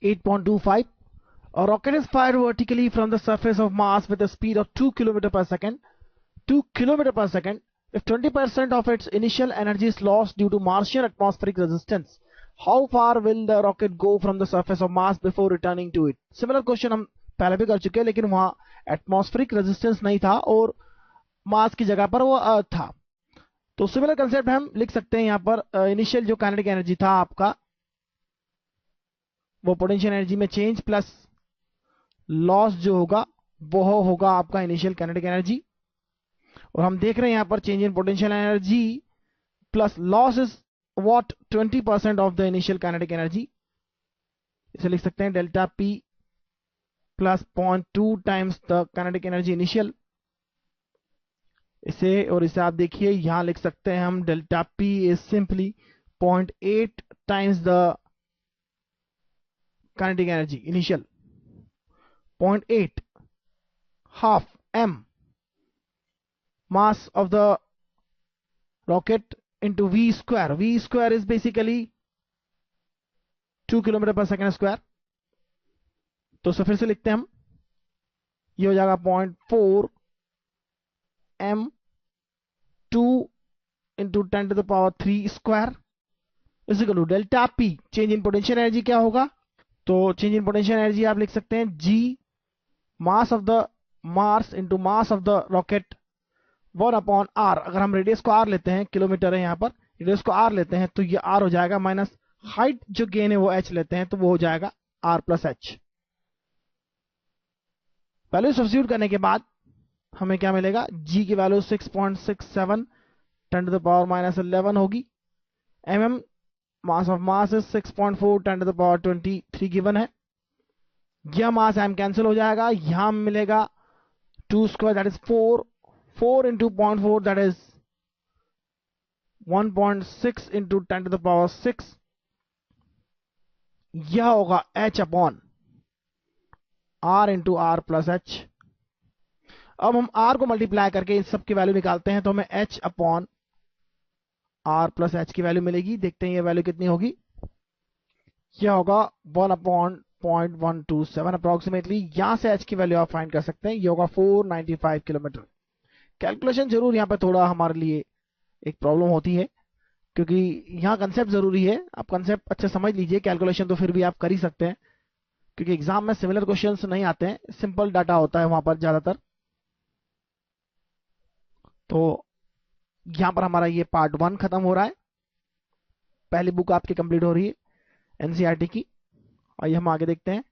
8.25. A rocket is fired vertically from the surface of Mars with a speed of 2 km per second. 2 km per second. If 20% of its initial energy is lost due to Martian atmospheric resistance, how far will the rocket go from the surface of Mars before returning to it? Similar question हम पहले भी कर चुके हैं, लेकिन वहां atmospheric resistance नहीं था और मार्स की जगह पर वो अर्थ था. तो सिमिलर कंसेप्ट हम लिख सकते हैं यहां पर. इनिशियल जो काइनेटिक एनर्जी था आपका, वो पोटेंशियल एनर्जी में चेंज प्लस लॉस जो होगा वो होगा आपका इनिशियल काइनेटिक एनर्जी. और हम देख रहे हैं यहां पर change in potential energy plus loss is what 20% of the initial kinetic energy. इसे लिख सकते हैं delta P plus 0.2 times the kinetic energy initial. इसे आप देखिए यहां लिख सकते हैं हम delta P is simply 0.8 times the kinetic energy initial. 0.8 half m mass of the rocket into v square. V square is basically 2 km per second square. तो फिर से लिखते हैं हम, ये हो जाएगा 0.4 m 2 into 10 to the power 3 square is equal to delta p. Change in potential energy क्या होगा? तो चेंज इन पोटेंशियल एनर्जी आप लिख सकते हैं g mass of the Mars into mass of the rocket 1/r. अगर हम रेडियस को r लेते हैं, किलोमीटर है यहां पर, रेडियस को r लेते हैं तो ये r हो जाएगा माइनस हाइट जो गेन है वो h लेते हैं तो वो हो जाएगा r plus h. Value substitute करने के बाद हमें क्या मिलेगा? g की value 6.67 10 to the power minus 11 होगी. mm mass of mass is 6.4 10 to the power 23 given है. यह मास m कैंसिल हो जाएगा. यहां मिलेगा 2 square that is 4 into 0.4 that is 1.6 into 10 to the power 6. यह होगा h upon r into r plus h. अब हम r को मल्टीप्लाई करके इस सब की वैल्यू निकालते हैं तो हमें h upon r plus h की वैल्यू मिलेगी. देखते हैं ये वैल्यू कितनी होगी. यह होगा 1/0.127 अप्रोक्सीमेटली. यहां से h की वैल्यू आप फाइंड कर सकते हैं. यह होगा 495 किलोमीटर. कैलकुलेशन जरूर यहाँ पे थोड़ा हमारे लिए एक प्रॉब्लम होती है क्योंकि यहाँ कंसेप्ट जरूरी है. आप कंसेप्ट अच्छे समझ लीजिए, कैलकुलेशन तो फिर भी आप कर ही सकते हैं क्योंकि एग्जाम में सिमिलर क्वेश्चंस नहीं आते हैं, सिंपल डाटा होता है वहां पर ज्यादातर. तो यहां पर हमारा ये पार्ट 1 खत्म हो रहा है. पहली बुक आपकी कंप्लीट हो रही है एनसीईआरटी की. आइए हम आगे देखते हैं.